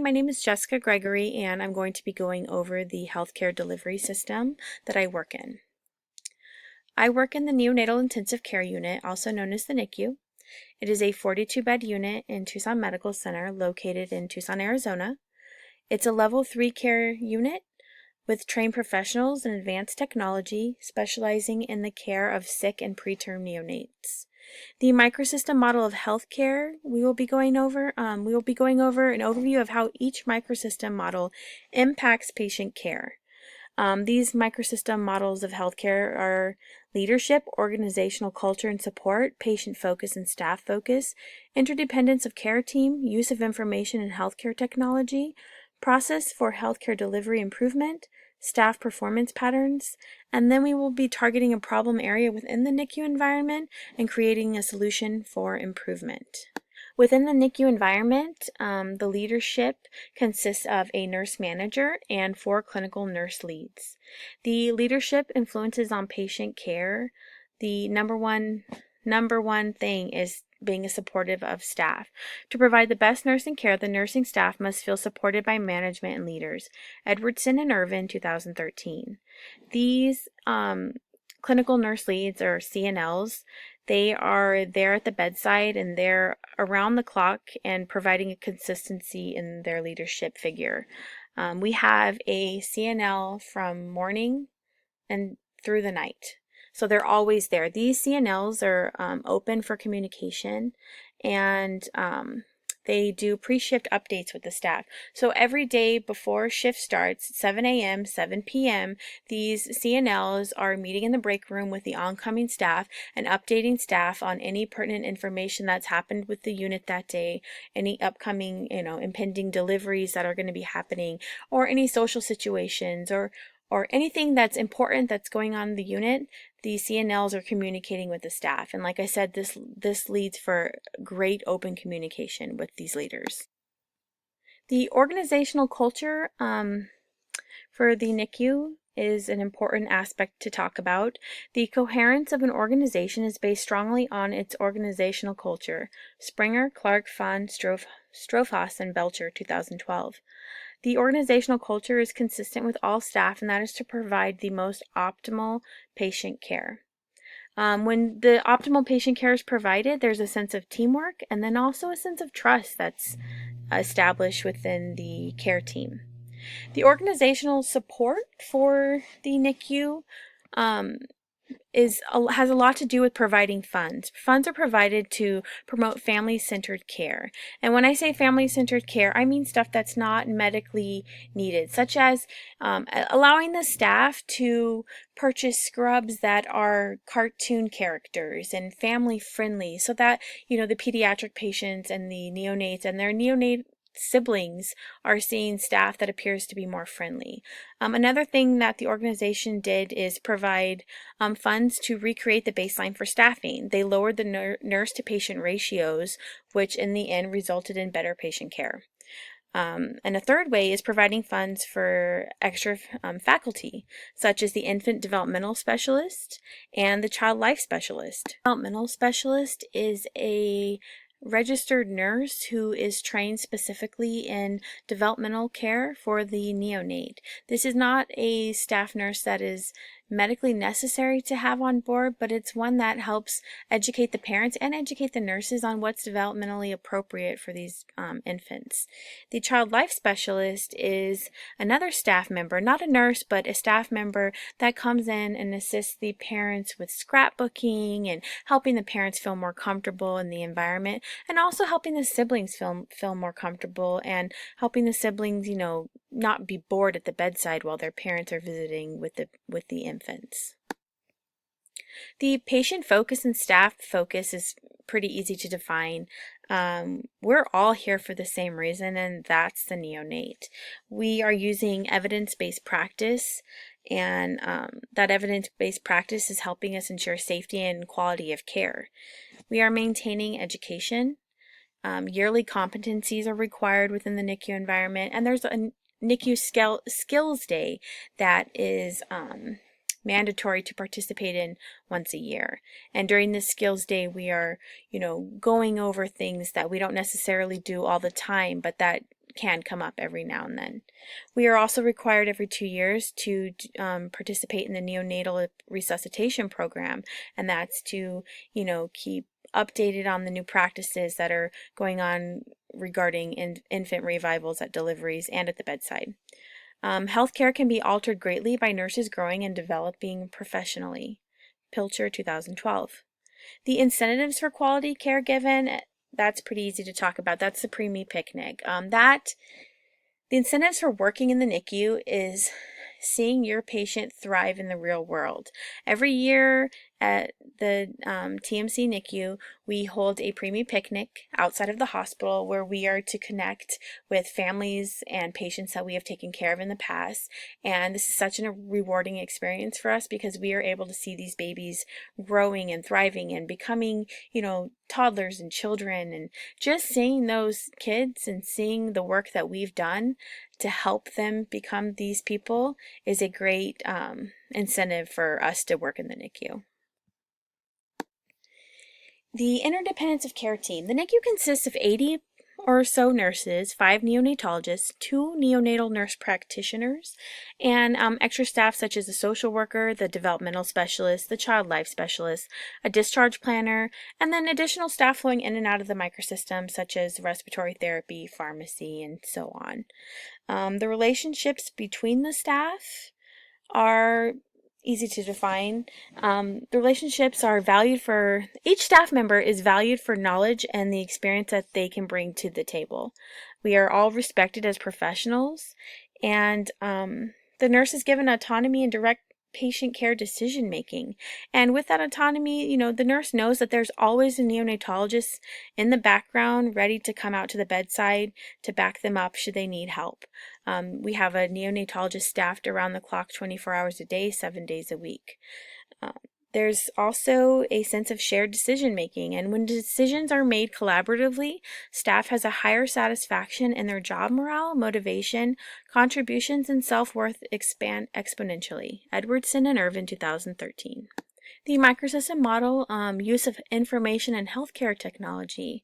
my name is Jessica Gregory, and I'm going to be going over the healthcare delivery system that I work in. I work in the Neonatal Intensive Care Unit, also known as the NICU. It is a 42-bed unit in Tucson Medical Center located in Tucson, Arizona. It's a level 3 care unit with trained professionals in advanced technology specializing in the care of sick and preterm neonates. The microsystem model of healthcare we will be going over an overview of how each microsystem model impacts patient care. These microsystem models of healthcare are leadership, organizational culture and support, patient focus and staff focus, interdependence of care team, use of information and healthcare technology, process for healthcare delivery improvement, staff performance patterns, and then we will be targeting a problem area within the NICU environment and creating a solution for improvement. Within the NICU environment, the leadership consists of a nurse manager and 4 clinical nurse leads. The leadership influences on patient care. The number one thing is being supportive of staff. To provide the best nursing care, the nursing staff must feel supported by management and leaders. Edwardson and Irvin, 2013. These clinical nurse leads, or CNLs, they are there at the bedside and they're around the clock and providing a consistency in their leadership figure. We have a CNL from morning and through the night. So they're always there. These CNLs are open for communication, and they do pre-shift updates with the staff. So every day before shift starts, 7 a.m., 7 p.m., these CNLs are meeting in the break room with the oncoming staff and updating staff on any pertinent information that's happened with the unit that day, any upcoming, impending deliveries that are going to be happening, or any social situations, or anything that's important that's going on in the unit. The CNLs are communicating with the staff, and like I said, this leads for great open communication with these leaders. The organizational culture for the NICU is an important aspect to talk about. The coherence of an organization is based strongly on its organizational culture. Springer, Clark, Fahn, Strofaas, and Belcher, 2012. The organizational culture is consistent with all staff, and that is to provide the most optimal patient care. When the optimal patient care is provided, there's a sense of teamwork and then also a sense of trust that's established within the care team. The organizational support for the NICU has a lot to do with providing funds. Funds are provided to promote family-centered care. And when I say family-centered care, I mean stuff that's not medically needed, such as allowing the staff to purchase scrubs that are cartoon characters and family-friendly, so that, the pediatric patients and the neonates and their neonate siblings are seeing staff that appears to be more friendly. Another thing that the organization did is provide funds to recreate the baseline for staffing. They lowered the nurse to patient ratios, which in the end resulted in better patient care. And a third way is providing funds for extra faculty, such as the infant developmental specialist and the child life specialist. Developmental specialist is a registered nurse who is trained specifically in developmental care for the neonate. This is not a staff nurse that is medically necessary to have on board, but it's one that helps educate the parents and educate the nurses on what's developmentally appropriate for these infants. The child life specialist is another staff member, not a nurse, but a staff member that comes in and assists the parents with scrapbooking and helping the parents feel more comfortable in the environment, and also helping the siblings feel more comfortable and helping the siblings, not be bored at the bedside while their parents are visiting with the infants. The patient focus and staff focus is pretty easy to define. We're all here for the same reason, and that's the neonate. We are using evidence-based practice, and that evidence-based practice is helping us ensure safety and quality of care. We are maintaining education. Yearly competencies are required within the NICU environment, and there's a NICU Skills Day that is mandatory to participate in once a year. And during this Skills Day, we are, going over things that we don't necessarily do all the time, but that can come up every now and then. We are also required every 2 years to participate in the neonatal resuscitation program, and that's to, keep updated on the new practices that are going on regarding infant revivals at deliveries and at the bedside. Healthcare can be altered greatly by nurses growing and developing professionally. Pilcher, 2012. The incentives for quality care given, that's pretty easy to talk about. That's the preemie picnic. The incentives for working in the NICU is seeing your patient thrive in the real world. Every year at the TMC NICU, we hold a preemie picnic outside of the hospital where we are to connect with families and patients that we have taken care of in the past. And this is such a rewarding experience for us because we are able to see these babies growing and thriving and becoming, toddlers and children, and just seeing those kids and seeing the work that we've done to help them become these people is a great incentive for us to work in the NICU. The Interdependence of Care team. The NICU consists of 80 or so nurses, 5 neonatologists, 2 neonatal nurse practitioners, and extra staff such as the social worker, the developmental specialist, the child life specialist, a discharge planner, and then additional staff flowing in and out of the microsystem such as respiratory therapy, pharmacy, and so on. The relationships between the staff are easy to define. The relationships are valued for, each staff member is valued for knowledge and the experience that they can bring to the table. We are all respected as professionals, and the nurse is given autonomy and direct patient care decision making. And with that autonomy, the nurse knows that there's always a neonatologist in the background ready to come out to the bedside to back them up should they need help. We have a neonatologist staffed around the clock 24 hours a day, 7 days a week. There's also a sense of shared decision making, and when decisions are made collaboratively, staff has a higher satisfaction in their job morale, motivation, contributions, and self-worth expand exponentially. Edwardson and Irvin, 2013. The microsystem model, use of information and healthcare technology.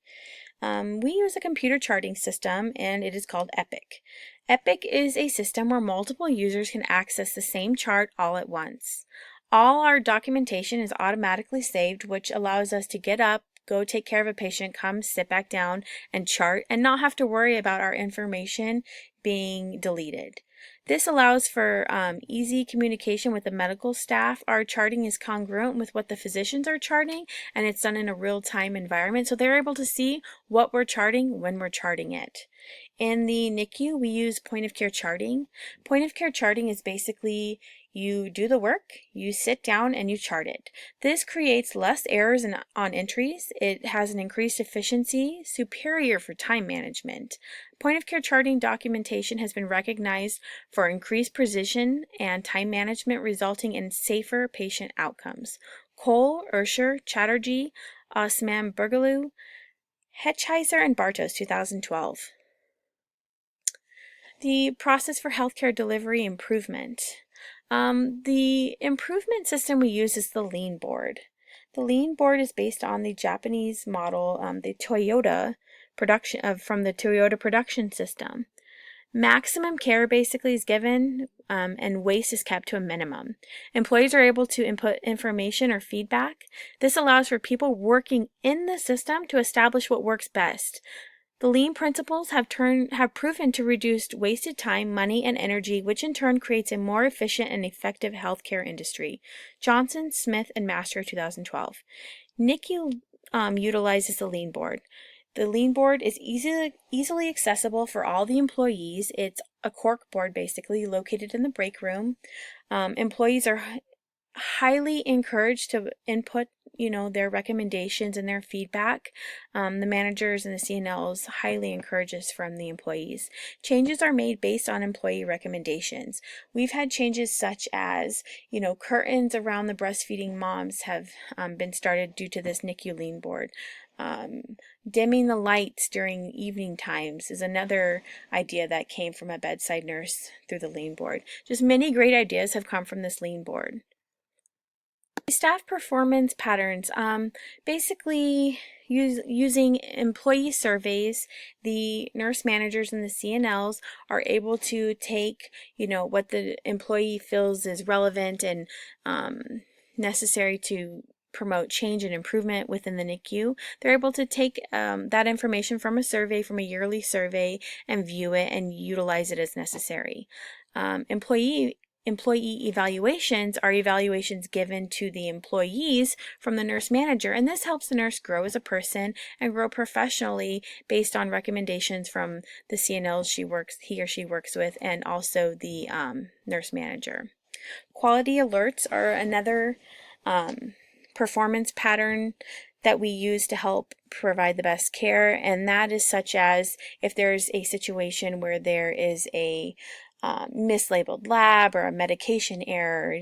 We use a computer charting system, and it is called Epic. Epic is a system where multiple users can access the same chart all at once. All our documentation is automatically saved, which allows us to get up, go take care of a patient, come sit back down and chart, and not have to worry about our information being deleted. This allows for easy communication with the medical staff. Our charting is congruent with what the physicians are charting, and it's done in a real-time environment, so they're able to see what we're charting when we're charting it. In the NICU, we use point-of-care charting. Point-of-care charting is basically you do the work, you sit down, and you chart it. This creates less errors on entries. It has an increased efficiency, superior for time management. Point-of-care charting documentation has been recognized for increased precision and time management, resulting in safer patient outcomes. Cole, Ursher, Chatterjee, Osman Burgaloo, Hechizer, and Bartos, 2012. The process for healthcare delivery improvement. The improvement system we use is the Lean board. The Lean board is based on the Japanese model, the Toyota production from the Toyota production system. Maximum care basically is given, and waste is kept to a minimum. Employees are able to input information or feedback. This allows for people working in the system to establish what works best. The Lean principles have proven to reduce wasted time, money, and energy, which in turn creates a more efficient and effective healthcare industry. Johnson, Smith, and Master, 2012. NICU utilizes the Lean board. The Lean board is easily accessible for all the employees. It's a cork board basically located in the break room. Employees are highly encouraged to input their recommendations and their feedback. The managers and the CNLs highly encourage this from the employees. Changes are made based on employee recommendations. We've had changes such as, curtains around the breastfeeding moms have been started due to this NICU Lean board. Dimming the lights during evening times is another idea that came from a bedside nurse through the Lean board. Just many great ideas have come from this Lean board. Staff performance patterns, basically using employee surveys, the nurse managers and the CNLs are able to take, what the employee feels is relevant and necessary to promote change and improvement within the NICU. They're able to take that information from a survey, from a yearly survey, and view it and utilize it as necessary. Employee evaluations are evaluations given to the employees from the nurse manager, and this helps the nurse grow as a person and grow professionally based on recommendations from the CNLs he or she works with, and also the nurse manager. Quality alerts are another performance pattern that we use to help provide the best care, and that is such as if there's a situation where there is a mislabeled lab or a medication error,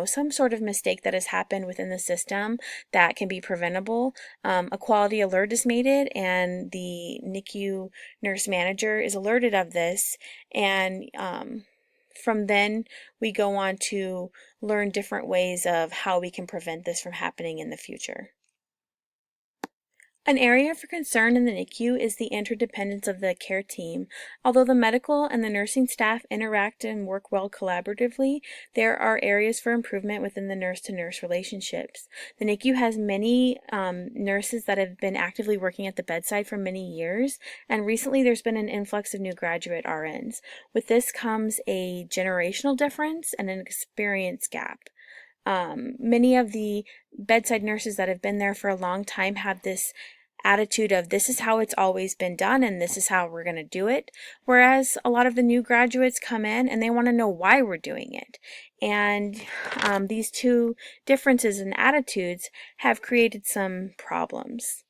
some sort of mistake that has happened within the system that can be preventable. A quality alert is made, and the NICU nurse manager is alerted of this, and from then we go on to learn different ways of how we can prevent this from happening in the future. An area for concern in the NICU is the interdependence of the care team. Although the medical and the nursing staff interact and work well collaboratively, there are areas for improvement within the nurse-to-nurse relationships. The NICU has many nurses that have been actively working at the bedside for many years, and recently there's been an influx of new graduate RNs. With this comes a generational difference and an experience gap. Many of the bedside nurses that have been there for a long time have this attitude of this is how it's always been done and this is how we're going to do it, whereas a lot of the new graduates come in and they want to know why we're doing it. And these two differences in attitudes have created some problems.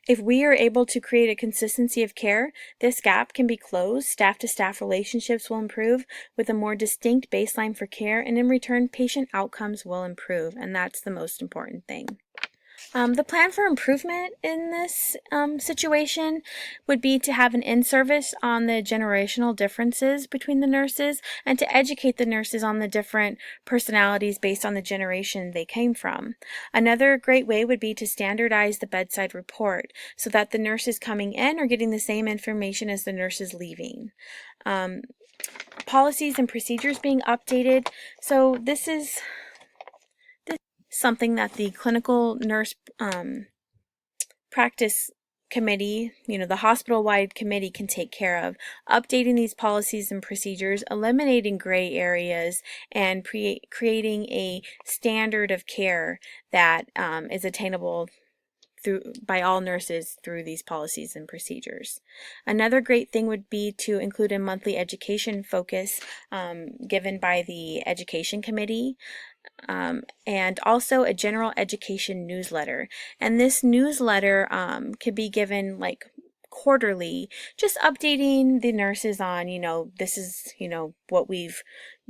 If we are able to create a consistency of care, this gap can be closed, staff-to-staff relationships will improve with a more distinct baseline for care, and in return, patient outcomes will improve, and that's the most important thing. The plan for improvement in this situation would be to have an in-service on the generational differences between the nurses and to educate the nurses on the different personalities based on the generation they came from. Another great way would be to standardize the bedside report so that the nurses coming in are getting the same information as the nurses leaving. Policies and procedures being updated. So this is something that the clinical nurse practice committee, the hospital-wide committee can take care of, updating these policies and procedures, eliminating gray areas, and creating a standard of care that is attainable by all nurses through these policies and procedures. Another great thing would be to include a monthly education focus given by the education committee. And also a general education newsletter. And this newsletter could be given like quarterly, just updating the nurses on, this is, what we've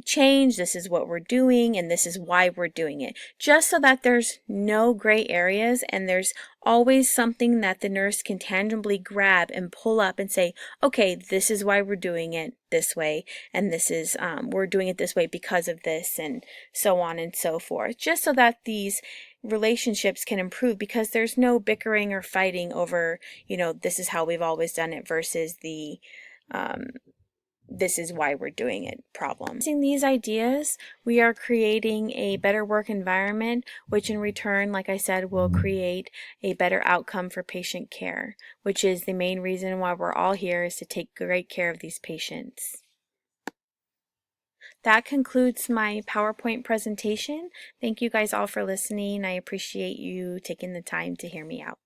changed, this is what we're doing, and this is why we're doing it. Just so that there's no gray areas and there's always something that the nurse can tangibly grab and pull up and say, okay, this is why we're doing it this way, and this is, we're doing it this way because of this, and so on and so forth. Just so that these relationships can improve, because there's no bickering or fighting over, this is how we've always done it versus the this is why we're doing it problem. Using these ideas, we are creating a better work environment, which in return, like I said, will create a better outcome for patient care, which is the main reason why we're all here, is to take great care of these patients. That concludes my PowerPoint presentation. Thank you guys all for listening. I appreciate you taking the time to hear me out.